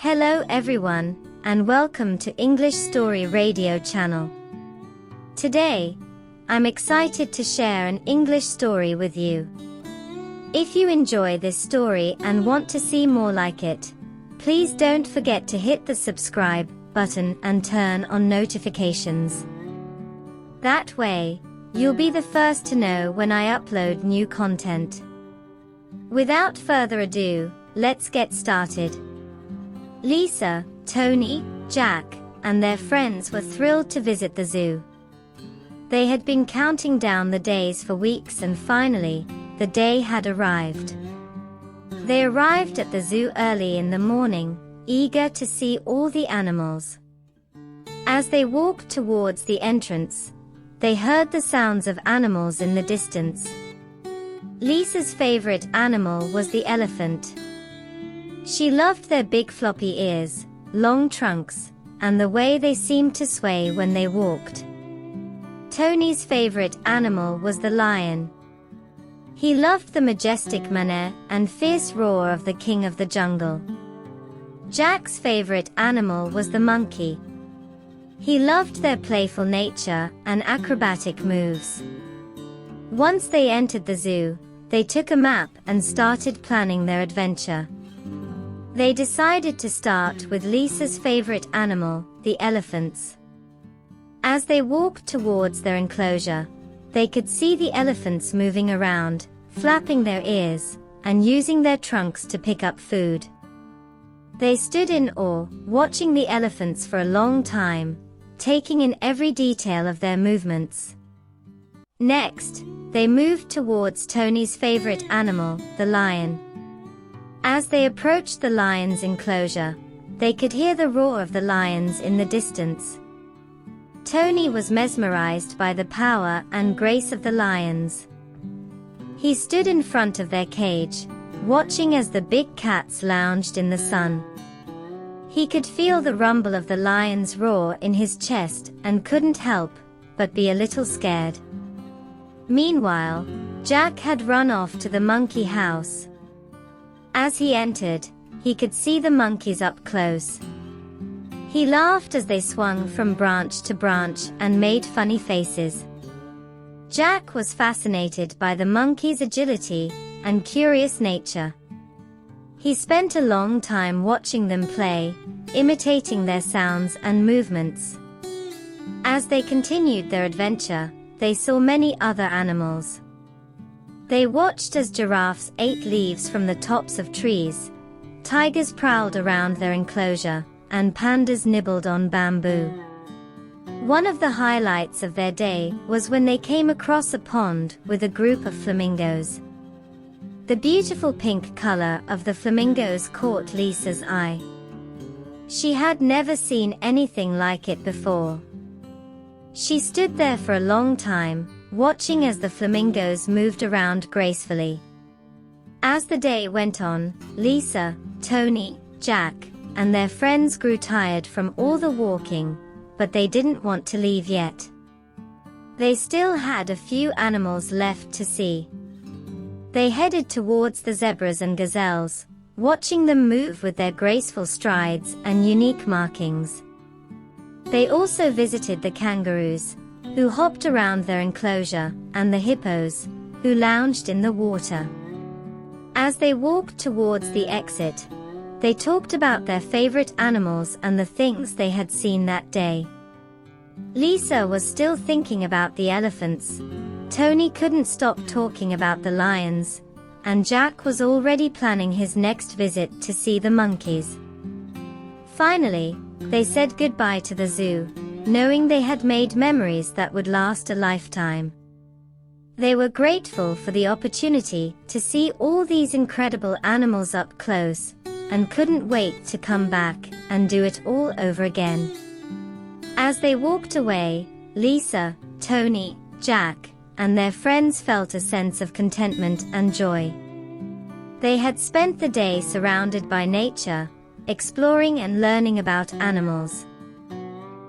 Hello everyone, and welcome to English Story Radio channel. Today, I'm excited to share an English story with you. If you enjoy this story and want to see more like it, please don't forget to hit the subscribe button and turn on notifications. That way, you'll be the first to know when I upload new content. Without further ado, let's get started. Lisa, Tony, Jack, and their friends were thrilled to visit the zoo. They had been counting down the days for weeks and finally, the day had arrived. They arrived at the zoo early in the morning, eager to see all the animals. As they walked towards the entrance, they heard the sounds of animals in the distance. Lisa's favorite animal was the elephant. She loved their big floppy ears, long trunks, and the way they seemed to sway when they walked. Tony's favorite animal was the lion. He loved the majestic manner and fierce roar of the king of the jungle. Jack's favorite animal was the monkey. He loved their playful nature and acrobatic moves. Once they entered the zoo, they took a map and started planning their adventure. They decided to start with Lisa's favorite animal, the elephants. As they walked towards their enclosure, they could see the elephants moving around, flapping their ears, and using their trunks to pick up food. They stood in awe, watching the elephants for a long time, taking in every detail of their movements. Next, they moved towards Tony's favorite animal, the lion. As they approached the lion's enclosure, they could hear the roar of the lions in the distance. Tony was mesmerized by the power and grace of the lions. He stood in front of their cage, watching as the big cats lounged in the sun. He could feel the rumble of the lion's roar in his chest and couldn't help but be a little scared. Meanwhile, Jack had run off to the monkey house. As he entered, he could see the monkeys up close. He laughed as they swung from branch to branch and made funny faces. Jack was fascinated by the monkeys' agility and curious nature. He spent a long time watching them play, imitating their sounds and movements. As they continued their adventure, they saw many other animals. They watched as giraffes ate leaves from the tops of trees, tigers prowled around their enclosure, and pandas nibbled on bamboo. One of the highlights of their day was when they came across a pond with a group of flamingos. The beautiful pink color of the flamingos caught Lisa's eye. She had never seen anything like it before. She stood there for a long time, watching as the flamingos moved around gracefully. As the day went on, Lisa, Tony, Jack, and their friends grew tired from all the walking, but they didn't want to leave yet. They still had a few animals left to see. They headed towards the zebras and gazelles, watching them move with their graceful strides and unique markings. They also visited the kangaroos, who hopped around their enclosure, and the hippos, who lounged in the water. As they walked towards the exit, they talked about their favorite animals and the things they had seen that day. Lisa was still thinking about the elephants, Tony couldn't stop talking about the lions, and Jack was already planning his next visit to see the monkeys. Finally, they said goodbye to the zoo, knowing they had made memories that would last a lifetime. They were grateful for the opportunity to see all these incredible animals up close, and couldn't wait to come back and do it all over again. As they walked away, Lisa, Tony, Jack, and their friends felt a sense of contentment and joy. They had spent the day surrounded by nature, exploring and learning about animals.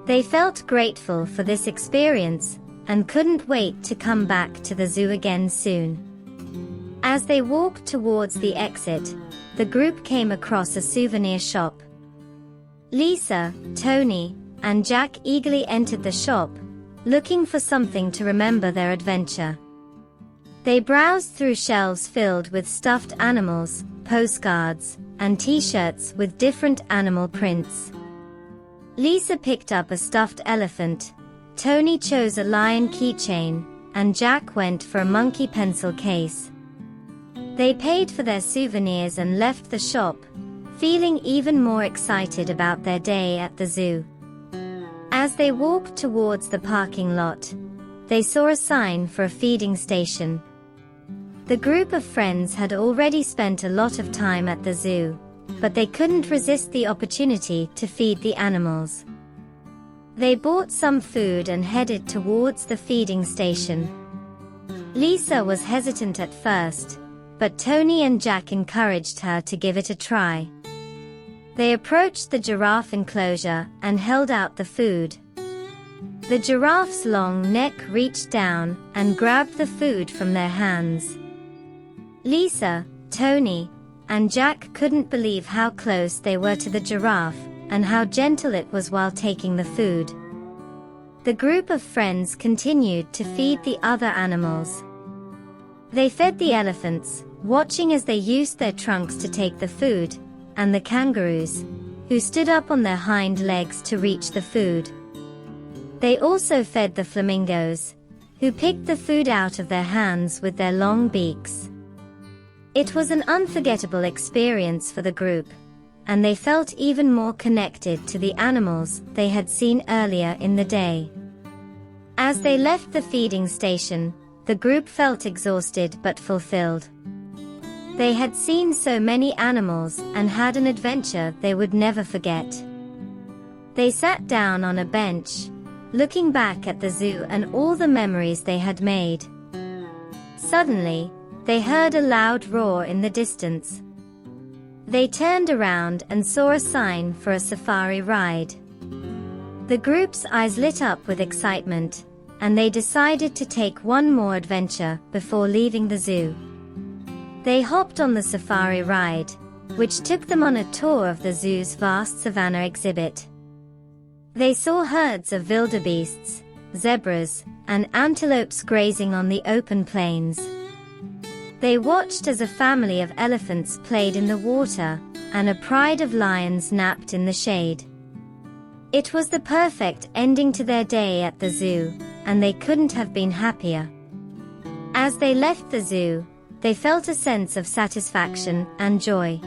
They felt grateful for this experience and couldn't wait to come back to the zoo again soon. As they walked towards the exit, the group came across a souvenir shop. Lisa, Tony, and Jack eagerly entered the shop, looking for something to remember their adventure. They browsed through shelves filled with stuffed animals, postcards, and t-shirts with different animal prints. Lisa picked up a stuffed elephant, Tony chose a lion keychain, and Jack went for a monkey pencil case. They paid for their souvenirs and left the shop, feeling even more excited about their day at the zoo. As they walked towards the parking lot, they saw a sign for a feeding station. The group of friends had already spent a lot of time at the zoo, but they couldn't resist the opportunity to feed the animals. They bought some food and headed towards the feeding station. Lisa was hesitant at first, but Tony and Jack encouraged her to give it a try. They approached the giraffe enclosure and held out the food. The giraffe's long neck reached down and grabbed the food from their hands. Lisa, Tony, and Jack couldn't believe how close they were to the giraffe and how gentle it was while taking the food. The group of friends continued to feed the other animals. They fed the elephants, watching as they used their trunks to take the food, and the kangaroos, who stood up on their hind legs to reach the food. They also fed the flamingos, who picked the food out of their hands with their long beaks. It was an unforgettable experience for the group, and they felt even more connected to the animals they had seen earlier in the day. As they left the feeding station, the group felt exhausted but fulfilled. They had seen so many animals and had an adventure they would never forget. They sat down on a bench, looking back at the zoo and all the memories they had made. Suddenly, they heard a loud roar in the distance. They turned around and saw a sign for a safari ride. The group's eyes lit up with excitement, and they decided to take one more adventure before leaving the zoo. They hopped on the safari ride, which took them on a tour of the zoo's vast savanna exhibit. They saw herds of wildebeests, zebras, and antelopes grazing on the open plains. They watched as a family of elephants played in the water, and a pride of lions napped in the shade. It was the perfect ending to their day at the zoo, and they couldn't have been happier. As they left the zoo, they felt a sense of satisfaction and joy.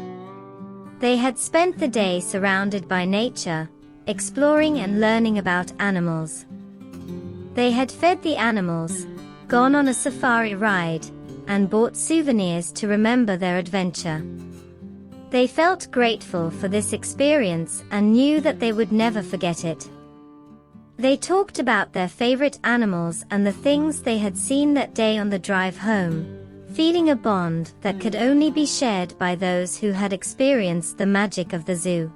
They had spent the day surrounded by nature, exploring and learning about animals. They had fed the animals, gone on a safari ride, and bought souvenirs to remember their adventure. They felt grateful for this experience and knew that they would never forget it. They talked about their favorite animals and the things they had seen that day on the drive home, feeling a bond that could only be shared by those who had experienced the magic of the zoo.